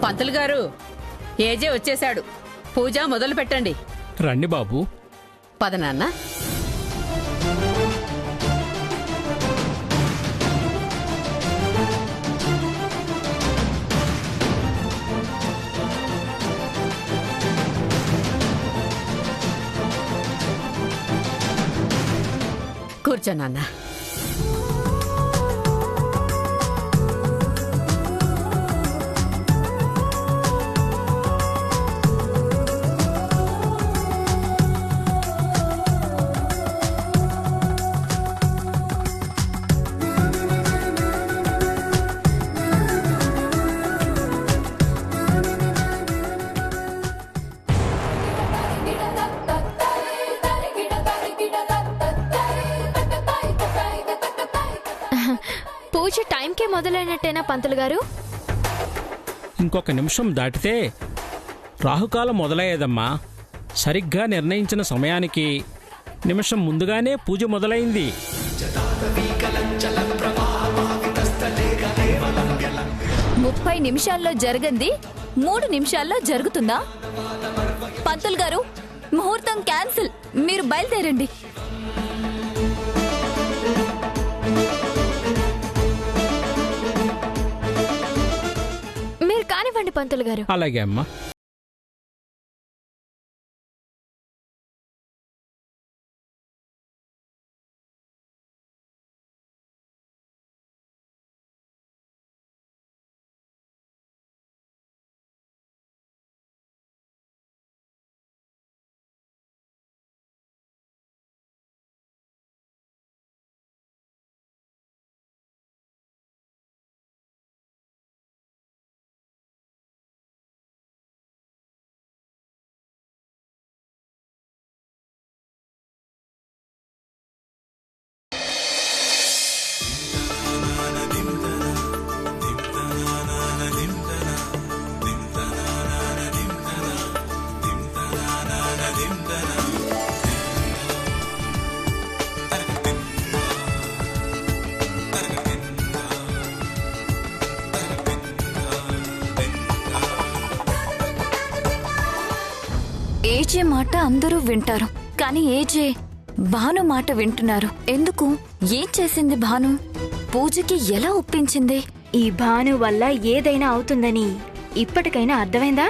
పంతులు గారు, ఏజే వచ్చేశాడు. పూజ మొదలు పెట్టండి. రండి బాబు. పద నాన్న. కూర్చో నాన్న. పూజ టైంకే మొదలైనట్టేనా పంతులు గారు? ఇంకొక నిమిషం దాటితే రాహుకాలం మొదలయ్యేదమ్మా. సరిగ్గా నిర్ణయించిన సమయానికి నిమిషం ముందుగానే పూజ మొదలైంది. 30 నిమిషాల్లో జరగంది 3 నిమిషాల్లో జరుగుతుందా? పంతులు గారు, ముహూర్తం క్యాన్సిల్. మీరు బయలుదేరండి. మీరు కానివ్వండి పంతులు గారు. అలాగే అమ్మా. ఏజే మాట అందరూ వింటారు, కానీ ఏజే భాను మాట వింటున్నారు. ఎందుకు? ఏం చేసింది భాను? పూజకి ఎలా ఒప్పించింది? ఈ భాను వల్ల ఏదైనా అవుతుందని ఇప్పటికైనా అర్థమైందా?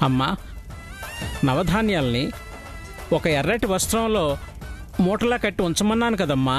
అమ్మా, నవధాన్యాల్ని ఒక ఎర్రటి వస్త్రంలో మూటలా కట్టి ఉంచమన్నాను కదమ్మా.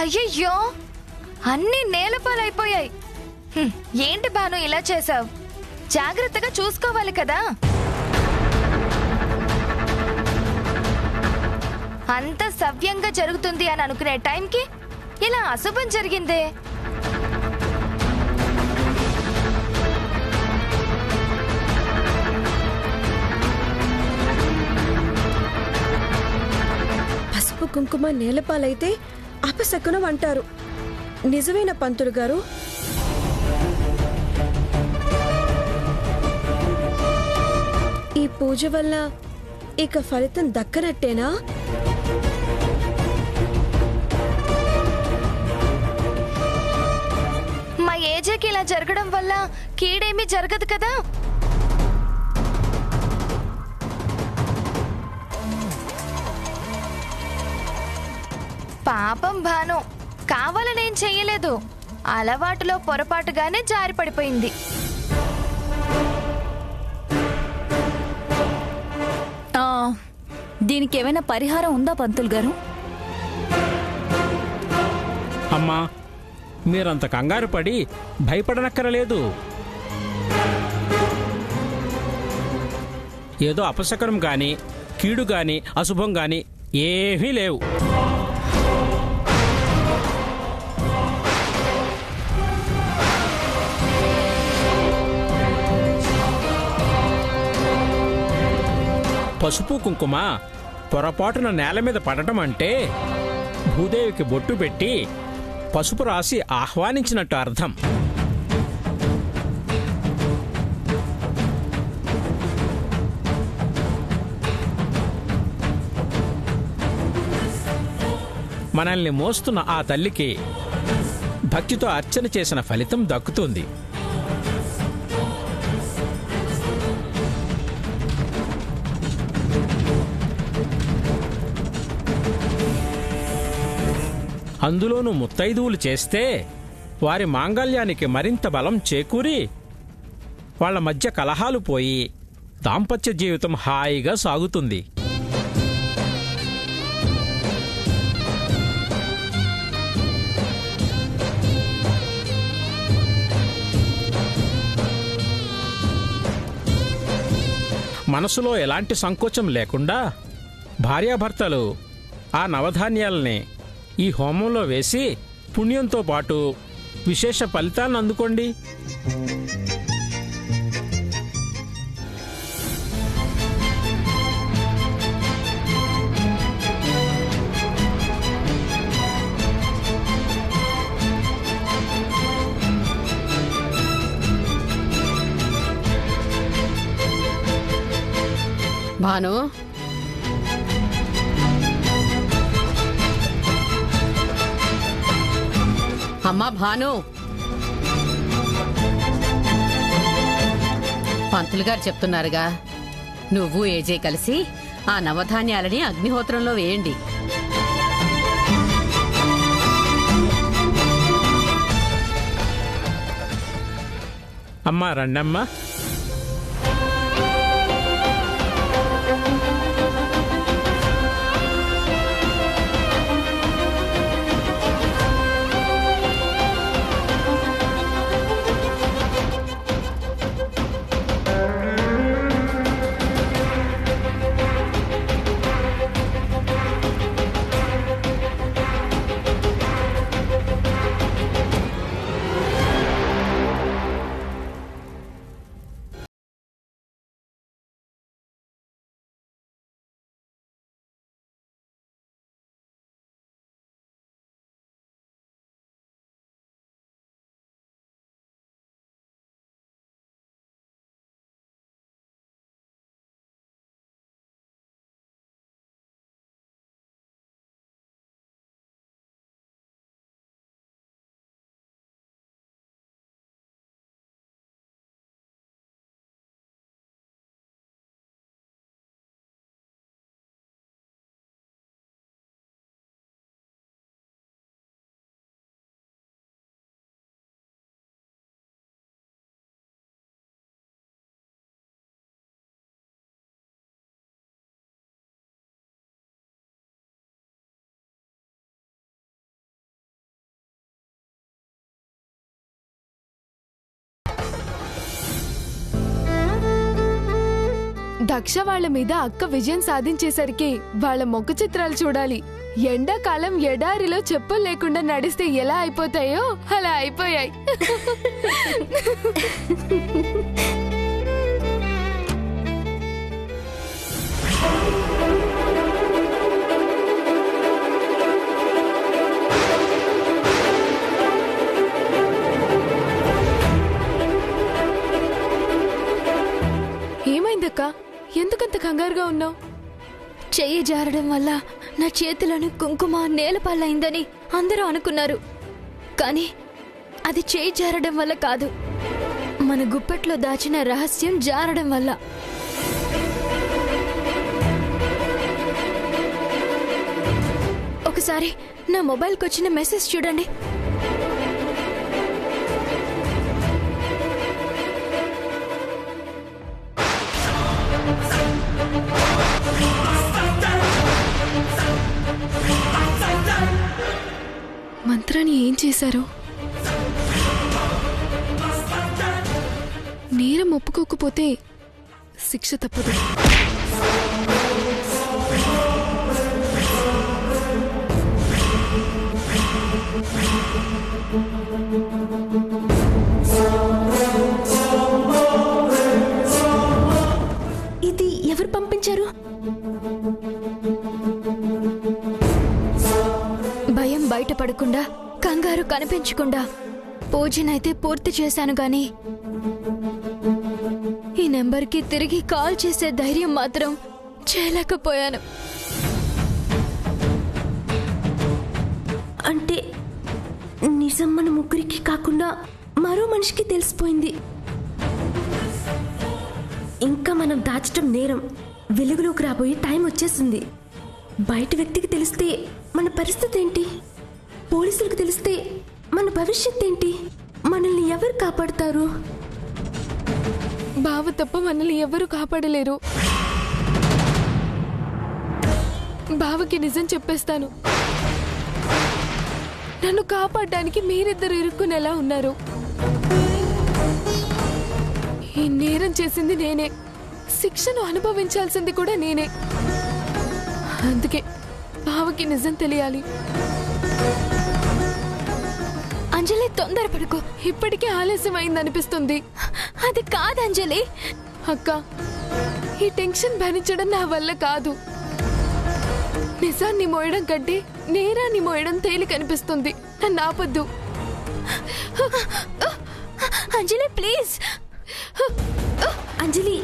అయ్యయ్యో, అన్ని నేలపాలైపోయాయి. ఏంటి భాను ఇలా చేసావు? జాగ్రత్తగా చూసుకోవాలి కదా. అంత సవ్యంగా జరుగుతుంది అని అనుకునే టైంకి ఇలా అశుభం జరిగిందే. పసుపు కుంకుమ నేలపాలైతే అపశకునం అంటారు. నిజమైన పంతులు గారు? ఈ పూజ వల్ల ఇక ఫలితం దక్కనట్టేనా? మా ఏజేకి ఇలా జరగడం వల్ల కీడేమీ జరగదు కదా. పాపం భాను, కావాలనేం చెయ్యలేదు. అలవాటులో పొరపాటుగానే జారి పడిపోయింది. దీనికి ఏమైనా పరిహారం ఉందా పంతులు గారు? అమ్మా, మీరంత కంగారు పడి భయపడనక్కరలేదు. ఏదో అపశకనం గాని, కీడు గాని, అశుభం గాని ఏమీ లేవు. పసుపు కుంకుమ పొరపాటున నేల మీద పడటం అంటే భూదేవికి బొట్టు పెట్టి పసుపు రాసి ఆహ్వానించినట్టు అర్థం. మనల్ని మోస్తున్న ఆ తల్లికి భక్తితో అర్చన చేసిన ఫలితం దక్కుతుంది. అందులోనూ ముత్తైదువులు చేస్తే వారి మాంగళ్యానికి మరింత బలం చేకూరి వాళ్ల మధ్య కలహాలు పోయి దాంపత్య జీవితం హాయిగా సాగుతుంది. మనసులో ఎలాంటి సంకోచం లేకుండా భార్యాభర్తలు ఆ నవధాన్యాలని ఈ హోమంలో వేసి పుణ్యంతో పాటు విశేష ఫలితాలను అందుకోండి. భాను, అమ్మా భాను, పంతులు గారు చెప్తున్నారుగా, నువ్వు ఏజే కలిసి ఆ నవధాన్యాలని అగ్నిహోత్రంలో వేయండి. అమ్మా రండమ్మా. దక్ష వాళ్ళ మీద అక్క విజయం సాధించేసరికి వాళ్ళ ముఖ చిత్రాలు చూడాలి. ఎండాకాలం ఎడారిలో చెప్పులు లేకుండా నడిస్తే ఎలా అయిపోతాయో అలా అయిపోయాయి. ఏమైందక్క? ఎందుకంత కంగారుగా ఉన్నావు? చెయ్యి జారడం వల్ల నా చేతిలోని కుంకుమ నేలపాలైందని అందరూ అనుకున్నారు. కానీ అది చెయ్యి జారడం వల్ల కాదు, మన గుప్పెట్లో దాచిన రహస్యం జారడం వల్ల. ఒకసారి నా మొబైల్కి వచ్చిన మెసేజ్ చూడండి. మంత్రాన్ని ఏం చేశారు? నేరం ఒప్పుకోకపోతే శిక్ష తప్పదు. ఇది ఎవరు పంపించారు? భయం బయటపడకుండా, కంగారు కనిపించకుండా పూజనైతే పూర్తి చేశాను గాని ఈ నెంబర్కి తిరిగి కాల్ చేసే ధైర్యం మాత్రం చేయలేకపోయాను. అంటే నిజం మన ముగ్గురికి కాకుండా మరో మనిషికి తెలిసిపోయింది. ఇంకా మనం దాచటం నేరం. వెలుగులోకి రాబోయే టైం వచ్చేసింది. బయట వ్యక్తికి తెలిస్తే మన పరిస్థితి ఏంటి? పోలీసులకు తెలిస్తే మన భవిష్యత్ ఏంటి? మనల్ని ఎవరు కాపాడుతారు? బావ తప్ప మనల్ని ఎవరు కాపాడలేరు. బావకి నిజం చెప్పేస్తాను. నన్ను కాపాడడానికి మీరిద్దరు ఇరుక్కునేలా ఉన్నారు. ఈ నేరం చేసింది నేనే, శిక్షను అనుభవించాల్సింది కూడా నేనే. అందుకే బావకి నిజం తెలియాలి. అంజలి, తొందరపడుకో. ఇప్పటికే ఆలస్యం అయిందనిపిస్తుంది. అది కాదు అంజలి. అక్క, ఈ టెన్షన్ భరించడం నా వల్ల కాదు. నిజాన్ని మోయడం కంటే నేరాన్ని మోయడం తేలికనిపిస్తుంది. నన్ను ఆపొద్దు అంజలి, ప్లీజ్. అంజలి,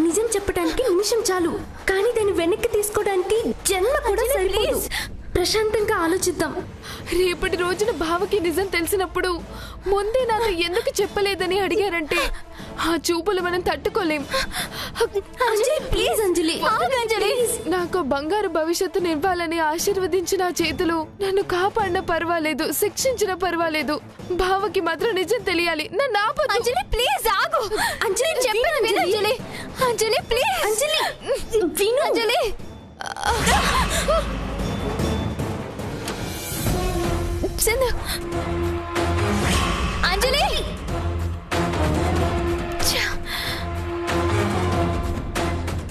నిజం చెప్పడానికి నిమిషం చాలు, కానీ దాన్ని వెనక్కి తీసుకోవడానికి జన్మ కూడా సరిపోదు. ప్రశాంతంగా ఆలోచిద్దాం. రేపటి రోజున బావకి నిజం తెలిసినప్పుడు ముందే నాతో ఎందుకు చెప్పలేదని అడిగారంటే ఆ చూపులు మనం తట్టుకోలేం. అంజలి, ప్లీజ్ అంజలి. అంజలి, నాకు బంగారు భవిష్యత్తును ఇవ్వాలని ఆశీర్వదించిన చేతులు నన్ను కాపాడినా పర్వాలేదు, శిక్షించినా పర్వాలేదు. బావకి మాత్రం నిజం తెలియాలి. నన్ను ఆపొద్దు. అంజలి, ప్లీజ్ ఆగు. అంజలి, చెప్పేది విను అంజలి. అంజలి, ప్లీజ్. అంజలి, విను. అంజలి, సింధు. అంజలి,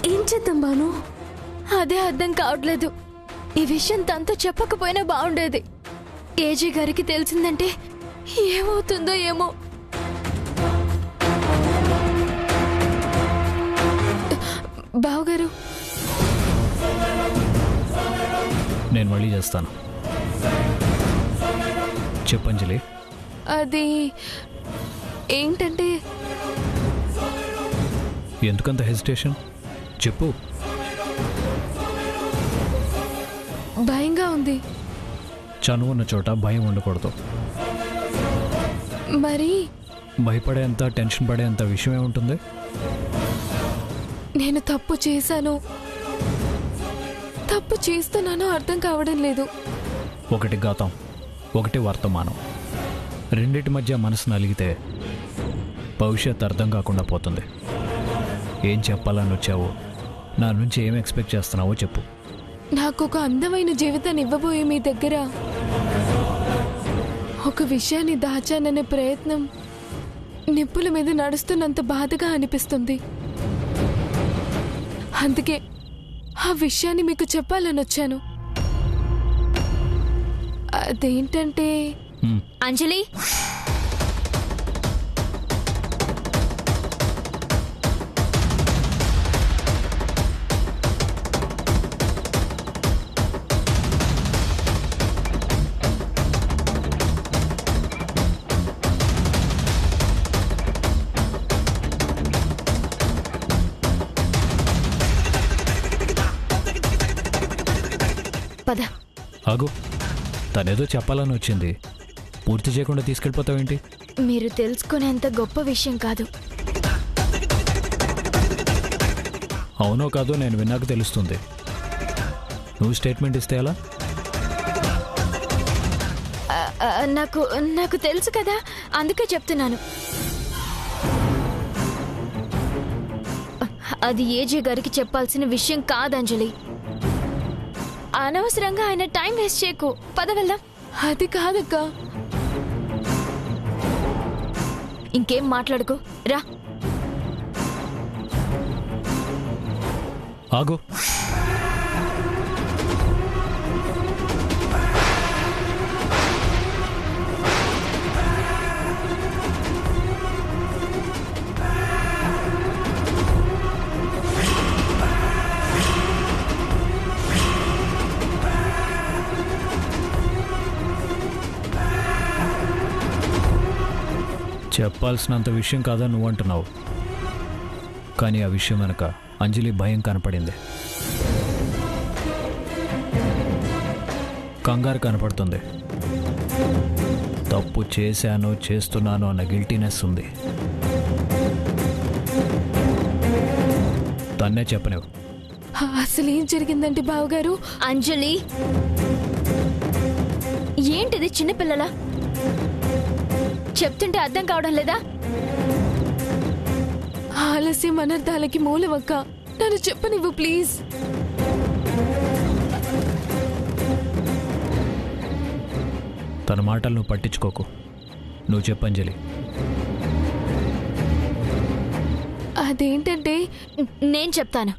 ఏం చేద్దాం బాను? అదే అర్థం కావట్లేదు. ఈ విషయం తనతో చెప్పకపోయినా బాగుండేది. ఏజీ గారికి తెలిసిందంటే ఏమవుతుందో ఏమో. బావగారు, నేను మళ్ళీ చేస్తాను. చెప్పంజలి. అది ఏంటంటే, ఎందుకంత హెసిటేషన్? చెప్పు. భయంగా ఉంది. చనువు ఉన్న చోట భయం ఉండకూడదు. మరి భయపడేంత, టెన్షన్ పడేంత విషయం ఏముంటుంది? నేను తప్పు చేశాను, తప్పు చేస్తున్నానో అర్థం కావడం లేదు. ఒకటి గతం, ఒకటి వర్తమానం. రెండిటి మధ్య మనసు నలిగితే భవిష్యత్ అర్థం కాకుండా పోతుంది. ఏం చెప్పాలని వచ్చావో, నా నుంచి ఏం ఎక్స్పెక్ట్ చేస్తున్నావో చెప్పు. నాకు ఒక అందమైన జీవితాన్ని ఇవ్వబోయే మీ దగ్గర ఒక విషయాన్ని దాచాననే ప్రయత్నం నిప్పుల మీద నడుస్తున్నంత బాధగా అనిపిస్తుంది. అందుకే ఆ విషయాన్ని మీకు చెప్పాలని వచ్చాను. అదేంటంటే అంజలి, పద. ఆగు, తనేదో చెప్పాలని వచ్చింది, పూర్తి చేయకుండా తీసుకెళ్ళిపోతావేంటి? మీరు తెలుసుకునేంత గొప్ప విషయం కాదు. అవునో కాదో నేను విన్నాక తెలుస్తుంది. నువ్వు స్టేట్మెంట్ ఇస్తే ఎలా? నాకు నాకు తెలుసు కదా, అందుకే చెప్తున్నాను. అది ఏజే గారికి చెప్పాల్సిన విషయం కాదు అంజలి. అనవసరంగా ఆయన టైం వేస్ట్ చేయకు. పద వెళ్దాం. అది కాదక్క. ఇంకేం మాట్లాడుకో, రా. ఆగు, చెప్పాల్సినంత విషయం కాదని నువ్వు అంటున్నావు, కానీ ఆ విషయం వెనక అంజలి భయం కనపడింది, కంగారు కనపడుతుంది, తప్పు చేశాను చేస్తున్నాను అన్న గిల్టీనెస్ ఉంది. తన్నే చెప్పనివ్వు. అసలు ఏం జరిగిందంటే బావగారు, అంజలి, ఏంటిది చిన్నపిల్లలా? చెప్తుంటే అర్థం కావడం లేదా? ఆలస్యం అనర్థాలకి మూలమక్క. నన్ను చెప్పనివ్వు ప్లీజ్. తన మాటలు నువ్వు పట్టించుకోకు, నువ్వు చెప్పంజలి. అదేంటంటే నేను చెప్తాను.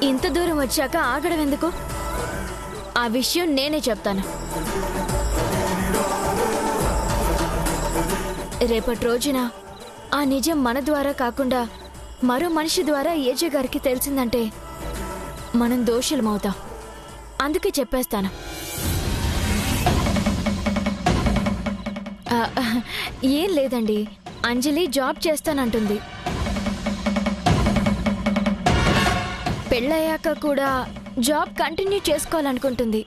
ఇంత దూరం వచ్చాక ఆగడం ఎందుకు? ఆ విషయం నేనే చెప్తాను. రేపటి రోజున ఆ నిజం మన ద్వారా కాకుండా మరో మనిషి ద్వారా ఏజే గారికి తెలిసిందంటే మనం దోషులమవుతాం. అందుకే చెప్పేస్తాను. ఏం లేదండి, అంజలి జాబ్ చేస్తానంటుంది. పెళ్ళయ్యాక కూడా జాబ్ కంటిన్యూ చేసుకోవాలనుకుంటుంది.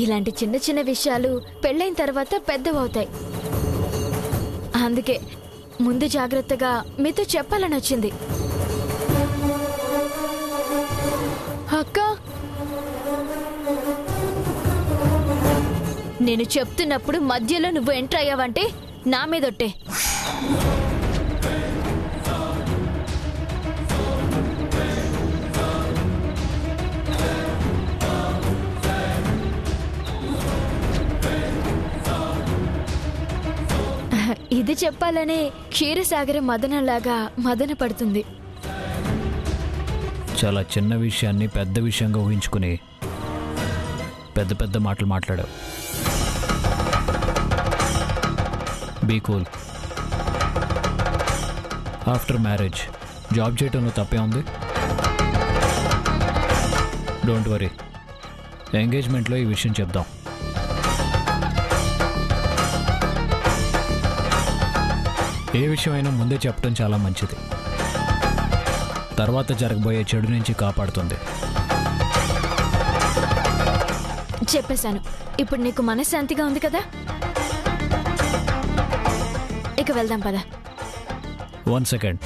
ఇలాంటి చిన్న చిన్న విషయాలు పెళ్ళైన తర్వాత పెద్దవవుతాయి. అందుకే ముందు జాగ్రత్తగా మీతో చెప్పాలని వచ్చింది. అక్క, నేను చెప్తున్నప్పుడు మధ్యలో నువ్వు ఎంటర్ అయ్యావంటే నా మీదొట్టే. ఇది చెప్పాలనే క్షీరసాగర మదనలాగా మదన పడుతుంది. చాలా చిన్న విషయాన్ని పెద్ద విషయంగా ఊహించుకుని పెద్ద పెద్ద మాటలు మాట్లాడావు. Be cool. After marriage job చేయటంలో తప్పే ఉంది. డోంట్ వరీ, ఎంగేజ్మెంట్లో ఈ విషయం చెప్దాం. ఏ విషయమైనా ముందే చెప్పడం చాలా మంచిది. తర్వాత జరగబోయే చెడు నుంచి కాపాడుతుంది. చెప్పేశాను. ఇప్పుడు నీకు మనశ్శాంతిగా ఉంది కదా? ఇక వెళ్దాం పద. 1 సెకండ్.